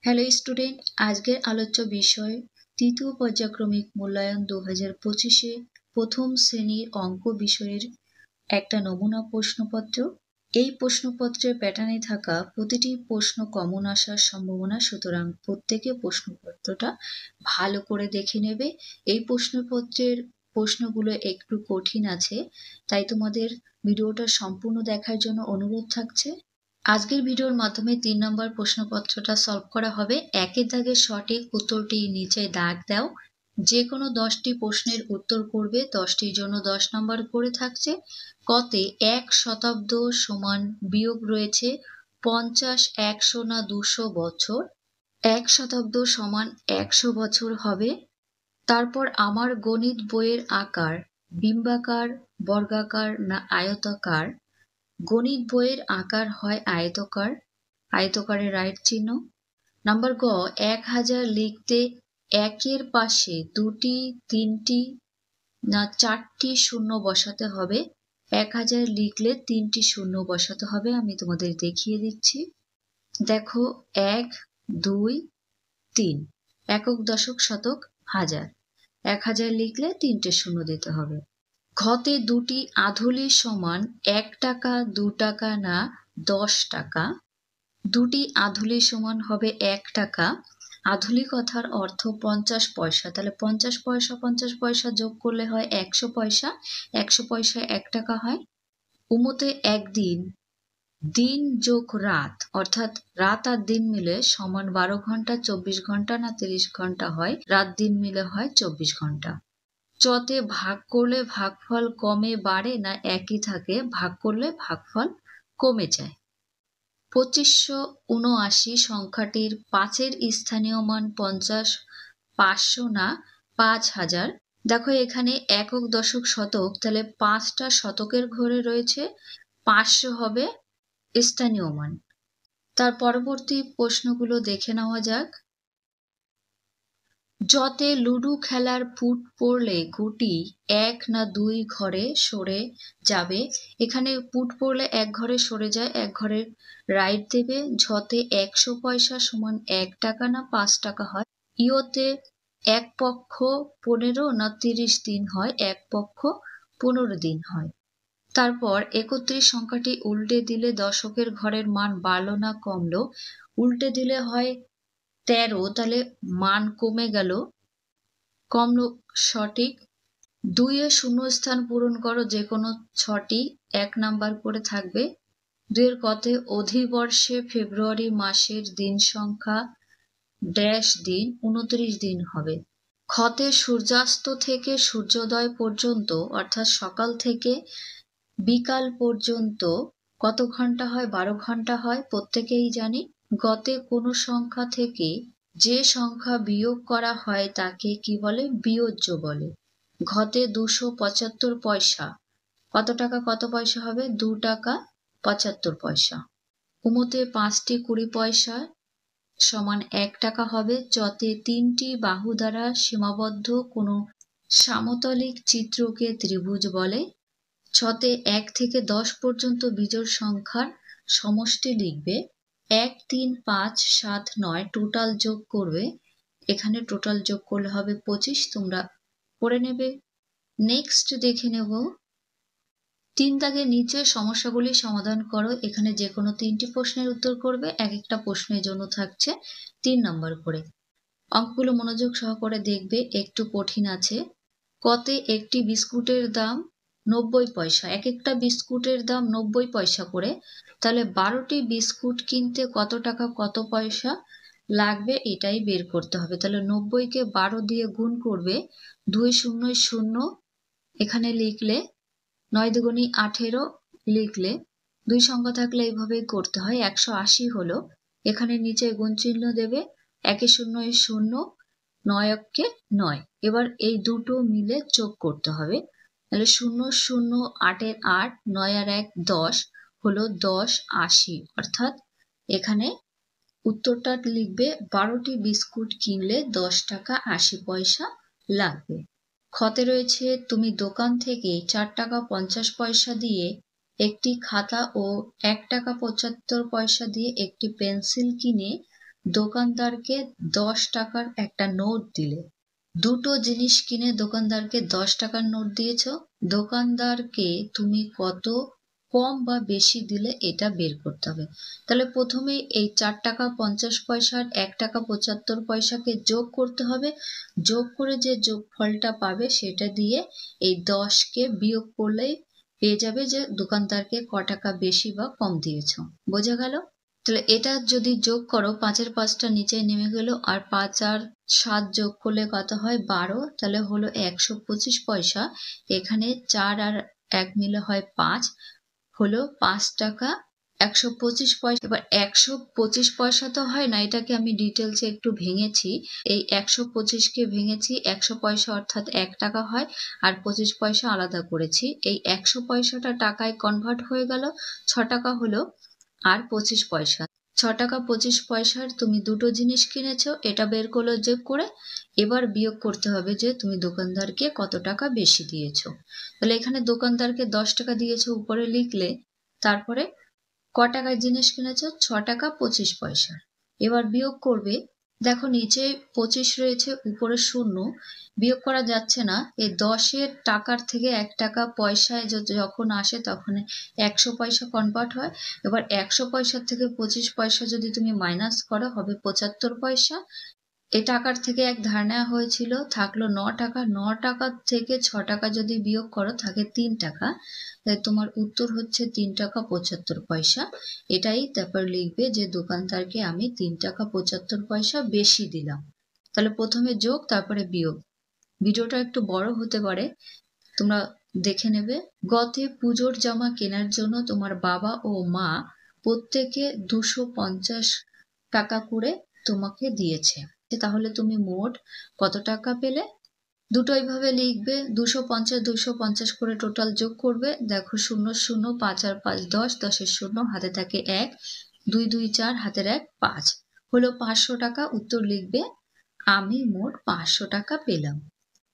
Hello student, আজকের আলোচ্য বিষয় তৃতীয় পর্যায়ক্রমিক মূল্যায়ন 2025-এ প্রথম শ্রেণীর অঙ্ক বিষয়ের একটা নমুনা প্রশ্নপত্র। এই প্রশ্নপত্রের প্যাটার্নে থাকা প্রতিটি প্রশ্ন কমন আসার সম্ভাবনা, সুতরাং প্রত্যেকে প্রশ্নপত্রটা ভালো করে দেখে নেবে। এই প্রশ্নপত্রের প্রশ্নগুলো একটু কঠিন আছে, তাই তোমাদের ভিডিওটা সম্পূর্ণ দেখার জন্য অনুরোধ থাকছে। আজকের ভিডিওর মাধ্যমে 3 নম্বর প্রশ্নপত্রটা সলভ করা হবে। একের দাগের সঠিক উত্তরটি নিচে দাগ দাও। যে কোনো 10টি প্রশ্নের উত্তর করবে, 10টির জন্য 10 নম্বর করে থাকছে। কতে 1 শতাব্দ সমান বিয়োগ রয়েছে 50, 100 না 200 বছর। 1 শতাব্দ সমান 100 বছর হবে। তারপর আমার গণিত বইয়ের আকার বিম্বাকার, বর্গাকার না আয়তাকার। গণিত বইয়ের আকার হয় আয়তকার, আয়তকারের রাইট চিহ্ন। নাম্বার গ, 1000 লিখতে একের পাশে 2টি, 3টি না 4টি শূন্য বসাতে হবে। 1000 লিখলে 3টি শূন্য বসাতে হবে। আমি তোমাদের দেখিয়ে দিচ্ছি। দেখো, 1, 2, 3, একক, দশক, শতক, হাজার। 1000 লিখলে 3টে শূন্য দিতে হবে। ঘতে 2টি আধুলি সমান 1 টাকা, 2 টাকা না 10 টাকা। 2টি আধুলি সমান হবে 1 টাকা। আধুলি কথার অর্থ 50 পয়সা, তাহলে 50 পয়সা 50 পয়সা যোগ করলে হয় 100 পয়সা। 100 পয়সায় 1 টাকা হয়। উমতে একদিন, দিন যোগ রাত অর্থাৎ রাত আর দিন মিলে সমান 12 ঘন্টা, 24 ঘন্টা না 30 ঘন্টা হয়। রাত দিন মিলে হয় 24 ঘন্টা। চতে ভাগ করলে ভাগফল কমে বাড়ে না একই থাকে? ভাগ করলে ভাগফল কমে যায়। 2579 সংখ্যাটির 5-এর স্থানীয় মান 50, 500 না 5000। দেখো, এখানে একক, দশক, শতক, তাহলে 5টা শতকের ঘরে রয়েছে, 500 হবে স্থানীয় মান। তার পরবর্তী প্রশ্নগুলো দেখে নেওয়া যাক। যতে লুডু খেলার পুট পড়লে গুটি 1 না 2 ঘরে সরে যাবে। এখানে পুট পড়লে 1 ঘরে সরে যায়, 1 ঘরে রাইট দেবে। ঝতে 100 পয়সা সমান 1 টাকা না 5 টাকা হয়। ইয়তে এক পক্ষ 15 না 30 দিন হয়, এক পক্ষ 15 দিন হয়। তারপর 31 সংখ্যাটি উল্টে দিলে দশকের ঘরের মান বাড়লো না কমলো? উল্টে দিলে হয় 13, তাহলে মান কমে গেল, কমলো সঠিক। 2-এ শূন্যস্থান পূরণ করো, যে কোনো 6টি 1 নাম্বার করে থাকবে। 2-এর কতে অধিবর্ষে ফেব্রুয়ারি মাসের দিন সংখ্যা ড্যাশ দিন 29 দিন হবে। খতে সূর্যাস্ত থেকে সূর্যোদয় পর্যন্ত অর্থাৎ সকাল থেকে বিকাল পর্যন্ত কত ঘন্টা হয়? 12 ঘন্টা হয়, প্রত্যেকেই জানি। গতে কোনো সংখ্যা থেকে যে সংখ্যা বিয়োগ করা হয় তাকে কি বলে? বিয়োজ্য বলে। ঘতে 275 পয়সা কত টাকা কত পয়সা হবে? 2 টাকা 75 পয়সা। উমতে 5টি 20 পয়সা সমান 1 টাকা হবে। চতে 3টি বাহু দ্বারা সীমাবদ্ধ কোনো সমতলিক চিত্রকে ত্রিভুজ বলে। ছতে 1 থেকে 10 পর্যন্ত বিজোড় সংখ্যার সমষ্টি লিখবে। 1, 3, 5, 7, 9 টোটাল যোগ করবে। এখানে টোটাল যোগ করলে হবে 25, তোমরা করে নেবে। নেক্সট দেখে নেব 3 দাগের নিচে সমস্যাগুলি সমাধান করো। এখানে যে কোনো 3টি প্রশ্নের উত্তর করবে, এক একটা প্রশ্নের জন্য থাকছে 3 নম্বর করে। অঙ্কগুলো মনোযোগ সহকারে দেখবে, একটু কঠিন আছে। কতে একটি বিস্কুটের দাম 90 পয়সা, এক একটা বিস্কুটের দাম 90 পয়সা করে, তাহলে 12টি বিস্কুট কিনতে কত টাকা কত পয়সা লাগবে এটাই বের করতে হবে। তাহলে 90কে 12 দিয়ে গুণ করবে, 2 0 0 এখানে লিখলে, 9 দুগুণী 18 লিখলে, 2 সংখ্যা থাকলে এইভাবেই করতে হয়। 180 হলো, এখানে নিচে গুণ চিহ্ন দেবে, 1 0 0, 9 একে 9। এবার এই দুটো মিলে যোগ করতে হবে, তাহলে 0 0 8 এর 8, 9 আর 1 10 হলো 10 80, অর্থাৎ এখানে উত্তরটা লিখবে 12টি বিস্কুট কিনলে 10 টাকা 80 পয়সা লাগবে। খতে রয়েছে তুমি দোকান থেকে 4 টাকা 50 পয়সা দিয়ে একটি খাতা ও 1 টাকা 75 পয়সা দিয়ে একটি পেন্সিল কিনে দোকানদারকে 10 টাকার একটা নোট দিলে। দুটো জিনিস কিনে দোকানদারকে 10 টাকার নোট দিয়েছ, দোকানদারকে তুমি কত কম বা বেশি দিলে এটা বের করতে হবে। তাহলে প্রথমেই এই 4 টাকা 50 পয়সার 1 টাকা 75 পয়সাকে যোগ করতে হবে। যোগ করে যে যোগফলটা পাবে সেটা দিয়ে এই 10কে বিয়োগ করলেই পেয়ে যাবে যে দোকানদারকে ক টাকা বেশি বা কম দিয়েছ। বোঝা গেল? তাহলে এটা যদি যোগ করো, 5-এর 5টা নিচে নেমে গেল, আর 5 আর 7 যোগ করলে কত হয়? 12। তাহলে হলো 125 পয়সা। এখানে 4 আর 1 মিলে হয় 5, হলো 5 টাকা 125 পয়সা। এবার 125 পয়সা তো হয় না, এটাকে আমি ডিটেলসে একটু ভেঙেছি। এই 125কে ভেঙেছি 100 পয়সা, অর্থাৎ 1 টাকা হয়, আর 25 পয়সা আলাদা করেছি। এই 100 পয়সাটা টাকায় কনভার্ট হয়ে গেল 6 টাকা হলো আর 25 পয়সা। 6 টাকা 25 পয়সার তুমি দুটো জিনিস কিনেছো, এটা বের করলো যোগ করে। এবার বিয়োগ করতে হবে যে তুমি দোকানদারকে কত টাকা বেশি দিয়েছো। তাহলে এখানে দোকানদারকে 10 টাকা দিয়েছো উপরে লিখলে, তারপরে ক টাকার জিনিস কিনেছো? 6 টাকা 25 পয়সা। এবার বিয়োগ করবে, দেখো নিচে 25 রয়েছে, উপরে 0, বিয়োগ করা যাচ্ছে না। এই 10-এর টাকার থেকে 1 টাকা পয়সায় যখন আসে তখন 100 পয়সা কনভার্ট হয়। এবার 100 পয়সার থেকে 25 পয়সা যদি তুমি মাইনাস করো হবে 75 পয়সা। এই টাকার থেকে এক ধার নেওয়া হয়েছিল, থাকলো 9 টাকা। 9 টাকা থেকে 6 টাকা যদি বিয়োগ করো থাকে 3 টাকা। তাই তোমার উত্তর হচ্ছে 3 টাকা 75 পয়সা। এটাই তারপর লিখবে যে দোকানদারকে আমি 3 টাকা 75 পয়সা বেশি দিলাম। তাহলে প্রথমে যোগ, তারপরে বিয়োগ। ভিডিওটা একটু বড় হতে পারে, তোমরা দেখে নেবে। গতে পুজোর জামা কেনার জন্য তোমার বাবা ও মা প্রত্যেকে 250 টাকা করে তোমাকে দিয়েছে। তাহলে তুমি মোট কত টাকা পেলে? দুটোই ভাবে লিখবে। 250 250 করে টোটাল যোগ করবে। দেখো 0 0, 5 আর 5 10, 10-এর 0 হাতে থাকে 1, 2 2 4, হাতের 1 5, হলো 500 টাকা। উত্তর লিখবে আমি মোট 500 টাকা পেলাম।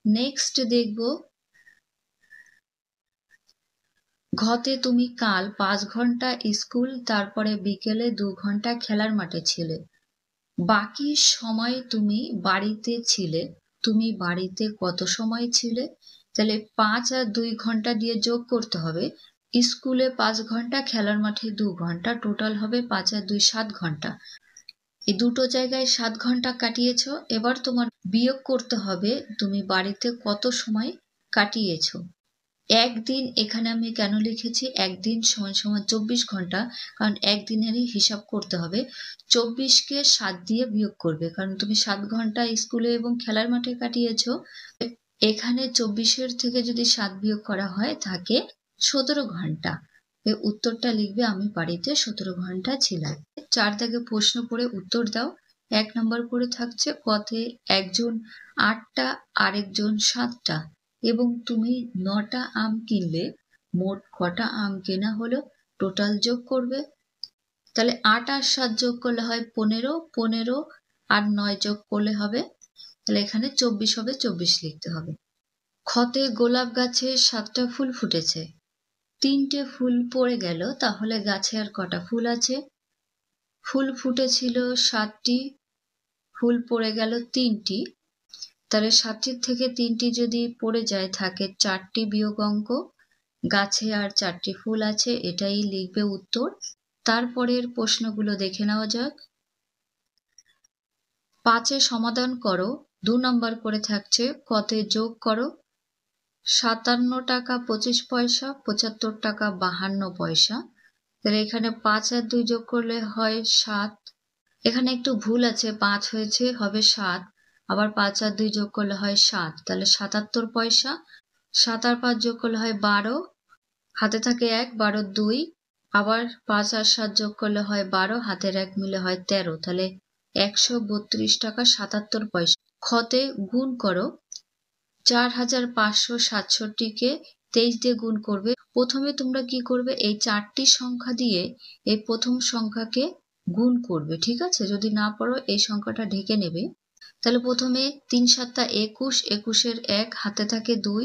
নেক্সট দেখবো, ঘতে তুমি কাল 5 ঘন্টা স্কুল, তারপরে বিকেলে 2 ঘন্টা খেলার মাঠে ছিলে। বাকি সময় তুমি বাড়িতে ছিলে। তুমি বাড়িতে কত সময় ছিলে? তাহলে 5 আর 2 ঘন্টা দিয়ে যোগ করতে হবে। স্কুলে 5 ঘন্টা, খেলার মাঠে 2 ঘন্টা, টোটাল হবে 5 আর 2 7 ঘন্টা। এই দুটো জায়গায় 7 ঘন্টা কাটিয়েছ। এবার তোমার বিয়োগ করতে হবে তুমি বাড়িতে কত সময় কাটিয়েছো। একদিন, এখানে আমি কেন লিখেছি একদিন সমান সমান 24 ঘন্টা, কারণ একদিনেরই হিসাব করতে হবে। 24কে 7 দিয়ে বিয়োগ করবে, কারণ তুমি 7 ঘন্টা স্কুলে এবং খেলার মাঠে কাটিয়েছো। এখানে 24-এর থেকে যদি 7 বিয়োগ করা হয় থাকে 17 ঘন্টা। এই উত্তরটা লিখবে আমি বাড়িতে 17 ঘন্টা ছিলাম। 4 দাগে প্রশ্ন পড়ে উত্তর দাও। 1 নম্বর করে থাকছে কতে একজন 8টা আরেকজন 7টা এবং তুমি 9টা আম কিনলে, মোট কটা আম কেনা হলো? টোটাল যোগ করবে। তাহলে 8 আর 7 যোগ করলে হয় 15, 15 আর 9 যোগ করলে হবে, তাহলে এখানে 24 হবে, 24 লিখতে হবে। খতে গোলাপ গাছে 7টা ফুল ফুটেছে, 3টে ফুল পড়ে গেল, তাহলে গাছে আর কটা ফুল আছে? ফুল ফুটেছিল 7টি, ফুল পড়ে গেল 3টি, তাহলে 7টির থেকে 3টি যদি পড়ে যায় থাকে 4টি বিয়োগ অঙ্ক। গাছে আর 4টি ফুল আছে, এটাই লিখবে উত্তর। তারপরের প্রশ্নগুলো দেখে নেওয়া যাক। 5-এ সমাধান করো। 2 নম্বর করে থাকছে কতে যোগ করো। 57 টাকা 25 পয়সা, 75 টাকা 52 পয়সা। তাহলে এখানে 5 আর 2 যোগ করলে হয় 7। এখানে একটু ভুল আছে, 5 হয়েছে, হবে 7। আবার 5 আর 2 যোগ করলে হয় 7, তাহলে 77 পয়সা। 7 আর 5 যোগ করলে হয় 12, হাতে থাকে 1, 12 2। আবার 5 আর 7 যোগ করলে হয় 12, হাতের 1 মিলে হয় 13, তাহলে 132 টাকা 77 পয়সা। খতে গুণ করো। 4567কে 23 দিয়ে গুণ করবে। প্রথমে তোমরা কি করবে, এই 4টি সংখ্যা দিয়ে এই প্রথম সংখ্যাকে গুণ করবে, ঠিক আছে? যদি না পারো এই সংখ্যাটা ঢেকে নেবে। তাহলে প্রথমে 3 7 21, 21-এর 1 হাতে থাকে 2,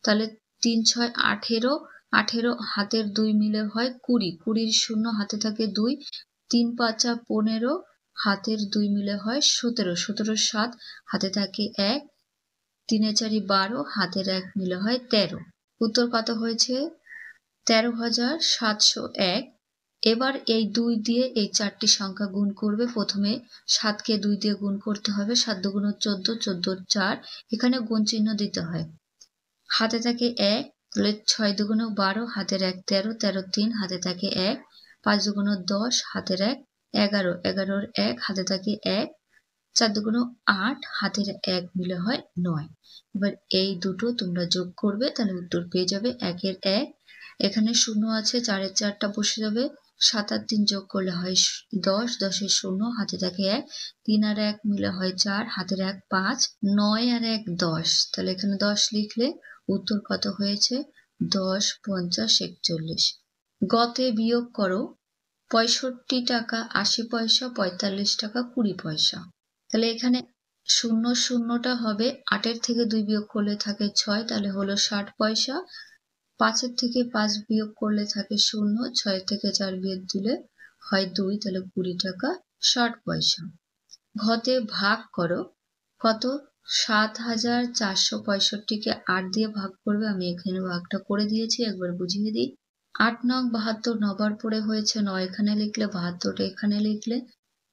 তাহলে 3 6 18, 18 হাতের 2 মিলে হয় 20, 20-র 0 হাতে থাকে 2, 3 5 15 হাতের 2 মিলে হয় 17, 17 7 হাতে থাকে 1, 3 এ 4 12, হাতের 1 মিলে হয় 13। উত্তর কত হয়েছে? 13,701। এবার এই 2 দিয়ে এই 4টি সংখ্যা গুণ করবে। প্রথমে 7কে 2 দিয়ে গুণ করতে হবে। 7 দুগুণ 14, 14 4, এখানে গুণ চিহ্ন দিতে হয়। হাতে থাকে 1, তাহলে 6 দুগুণ 12, হাতের 1 13, 13 3, হাতে থাকে 1, 5 দুগুণ 10, হাতের 1 11, 11 1, হাতে থাকে 1, 4 দুগুণ 8, হাতের 1 মিলে হয় 9। এবার এই দুটো তোমরা যোগ করবে, তাহলে উত্তর পেয়ে যাবে 1 এর 1। এখানে 0 আছে, 4 এর 4টা বসে যাবে। 7 আর 3 যোগ করলে হয় 10, 10 এর 0, হাতে থাকে 1, 3 আর 1 মিলে হয় 4, হাতের 1 5, 9 আর 1 10, তাহলে এখানে 10 লিখলে উত্তর কত হয়েছে? 10, 50, 41। গতে বিয়োগ করো 65 টাকা 80 পয়সা, 45 টাকা 20 পয়সা। তাহলে এখানে 0 0টা হবে, 8 এর থেকে 2 বিয়োগ করলে থাকে 6, তাহলে হলো 60 পয়সা। 5 এর থেকে 5 বিয়োগ করলে থাকে 0, 6 এর থেকে 4 বিয়োগ দিলে হয় 2, তাহলে 20 টাকা 60 পয়সা। ঘতে ভাগ করো কত? 7,465-কে 8 দিয়ে ভাগ করবে। আমি এখানে ভাগটা করে দিয়েছি, একবার বুঝিয়ে দিই। 8 নং 72 9বার পরে হয়েছে, 9 এখানে লিখলে, 72টা এখানে লিখলে।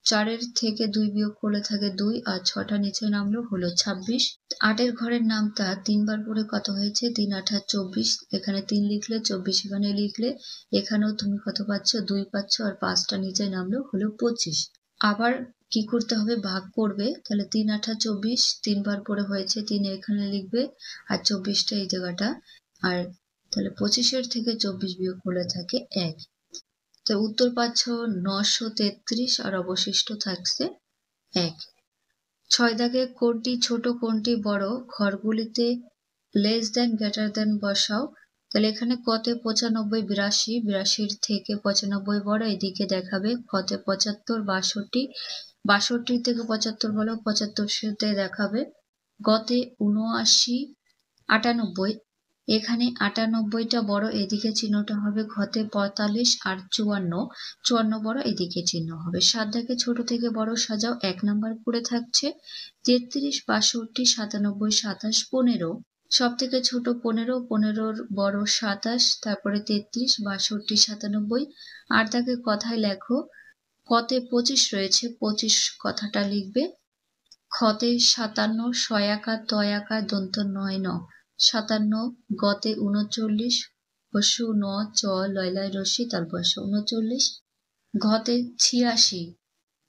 4 এর থেকে 2 বিয়োগ করলে থাকে 2, আর 6টা নিচে নামলো, হলো 26। 8 এর ঘরের নামটা 3 বার পরে কত হয়েছে? 3 8 24, এখানে 3 লিখলে, 24 এখানে লিখলে। এখানেও তুমি কত পাচ্ছ? 2 পাচ্ছ, আর 5টা নিচে নামলো, হলো 25। আবার কি করতে হবে? ভাগ করবে। তাহলে 3 8 24, 3 বার পরে হয়েছে, 3 এখানে লিখবে, আর 24টা এই জায়গাটা। আর তাহলে 25 এর থেকে 24 বিয়োগ করলে থাকে 1। তো উত্তর পাচ্ছ 933, আর অবশিষ্ট থাকছে 1। 6 দাগে কোনটি ছোট কোনটি বড়, ঘরগুলিতে লেস দেন গ্রেটার দেন বসাও। তাহলে এখানে কতে 95 82, 82 থেকে 95 বড়, এদিকে দেখাবে। কতে 75 62, 62 থেকে 75 বড়, 75 সাথে দেখাবে। গতে 79 98, এখানে 98টা বড়, এদিকে চিহ্নটা হবে। ঘতে 45 আর 54, 54 বড়, এদিকে চিহ্ন হবে। 7 দাগে ছোট থেকে বড় সাজাও, 1 নাম্বার করে থাকছে। 33 62 97 27 15, সব থেকে ছোট 15, 15 বড় 27, তারপরে 33 62 97। 8 দাগে কথায় লেখো। কতে 25 রয়েছে, 25 কথাটা লিখবে। খতে 57 সয়াকার তয়াকার দন্ত 9 57। গতে 39 হস্যু ন চ লয়লায় রশ্মি তারপর 39। ঘতে 86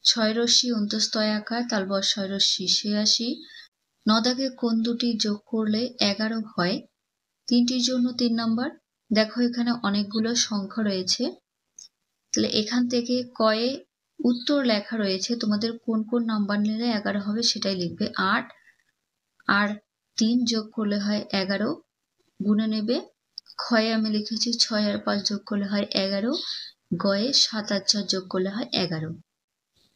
ছয় রশ্মি অন্তস্তয়াকার তালবর 6 রশ্মি 86। 9 দাগে কোন দুটি যোগ করলে 11 হয়? 3টির জন্য 3 নাম্বার। দেখো এখানে অনেকগুলো সংখ্যা রয়েছে, তাহলে এখান থেকে কয়ে উত্তর লেখা রয়েছে, তোমাদের কোন কোন নাম্বার নিলে 11 হবে সেটাই লিখবে। 8 আর 3 যোগ করলে হয় 11, গুণে নেবে। ক্ষয়ে আমি লিখেছি 6 আর 5 যোগ করলে হয় 11, গয়ে 7 আর 4 যোগ করলে হয় 11।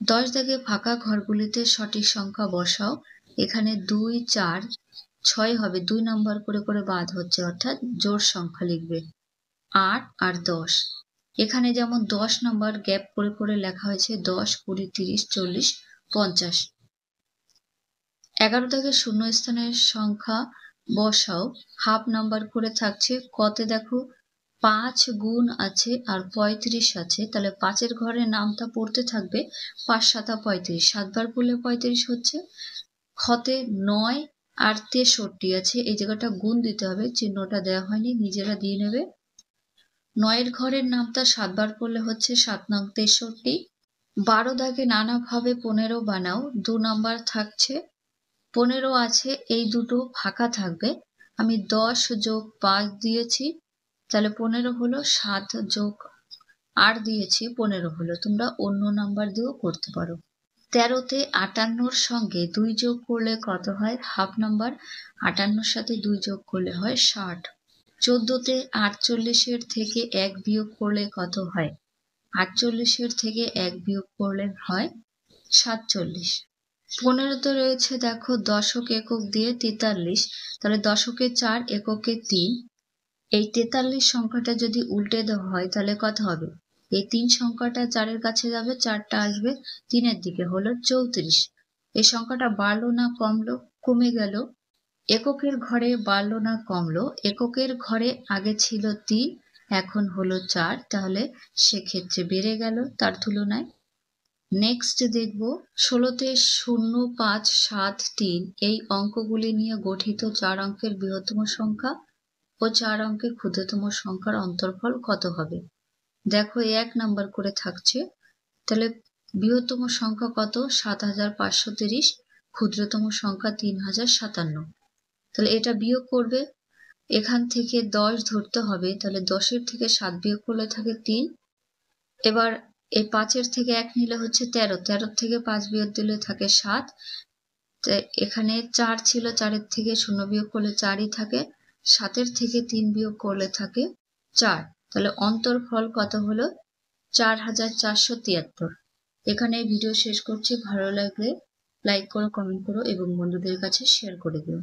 10 দাগে ফাঁকা ঘরগুলিতে সঠিক সংখ্যা বসাও। এখানে 2 4 6 হবে, 2 নাম্বার করে করে বাদ হচ্ছে, অর্থাৎ জোড় সংখ্যা লিখবে। 8 আর 10, এখানে যেমন 10 নাম্বার গ্যাপ করে করে লেখা হয়েছে, 10 20 30 40 50। 11 দাগে শূন্য স্থানের সংখ্যা বসাও, হাফ নাম্বার করে থাকছে। কতে দেখো 5 গুণ আছে আর 35 আছে, তাহলে 5 এর ঘরের নামটা পড়তে থাকবে। 5 7 35, 7 বার পড়লে 35 হচ্ছে। খতে 9 আর 63 আছে, এই জায়গাটা গুণ দিতে হবে, চিহ্নটা দেওয়া হয়নি, নিজেরা দিয়ে নেবে। 9 এর ঘরের নামটা 7 বার পড়লে হচ্ছে 7 নং 63। 12 দাগে নানাভাবে 15 বানাও, 2 নাম্বার থাকছে। 15 আছে, এই দুটো ফাঁকা থাকবে। আমি 10 যোগ 5 দিয়েছি, তাহলে 15 হলো। 7 যোগ 8 দিয়েছি, 15 হলো। তোমরা অন্য নাম্বার দিয়েও করতে পারো। 13তে 58-র সঙ্গে 2 যোগ করলে কত হয়? Half number. 58-র সাথে 2 যোগ করলে হয় 60। 14তে 48-এর থেকে 1 বিয়োগ করলে কত হয়? 48-এর থেকে 1 বিয়োগ করলে হয় 47। 15তে রয়েছে দেখো দশক একক দিয়ে 43, তাহলে দশকে 4 এককে 3। এই 43 সংখ্যাটা যদি উল্টে দেওয়া হয় তাহলে কত হবে? এই 3 সংখ্যাটা 4-এর কাছে যাবে, 4টা আসবে 3-এর দিকে, হলো 34। এই সংখ্যাটা বাড়লো না কমলো? কমে গেল। এককের ঘরে বাড়লো না কমলো? এককের ঘরে আগে ছিল 3, এখন হলো 4, তাহলে সেক্ষেত্রে বেড়ে গেল তার তুলনায়। নেক্সট দেখব 16তে 0, 5, 7, 3 এই অঙ্কগুলি নিয়ে গঠিত 4 অঙ্কের বৃহত্তম সংখ্যা ও 4 অঙ্কের ক্ষুদ্রতম সংখ্যার অন্তর্ফল কত হবে। দেখো 1 নাম্বার করে থাকছে, তাহলে বৃহত্তম সংখ্যা কত? 7530, ক্ষুদ্রতম সংখ্যা 3057। তাহলে এটা বিয়োগ করবে, এখান থেকে 10 ধরতে হবে, তাহলে 10-এর থেকে 7 বিয়োগ করলে থাকে 3। এবার এই 5-এর থেকে 1 নিলে হচ্ছে 13, 13 থেকে 5 বিয়োগ দিলে থাকে 7। এখানে 4 ছিল, 4-এর থেকে 0 বিয়োগ করলে 4ই থাকে, 7-এর থেকে 3 বিয়োগ করলে থাকে 4। তাহলে অন্তর্ফল কত হলো? 4473। এখানে ভিডিও শেষ করছি। ভালো লাগলে লাইক করো, কমেন্ট করো এবং বন্ধুদের কাছে শেয়ার করে দিও।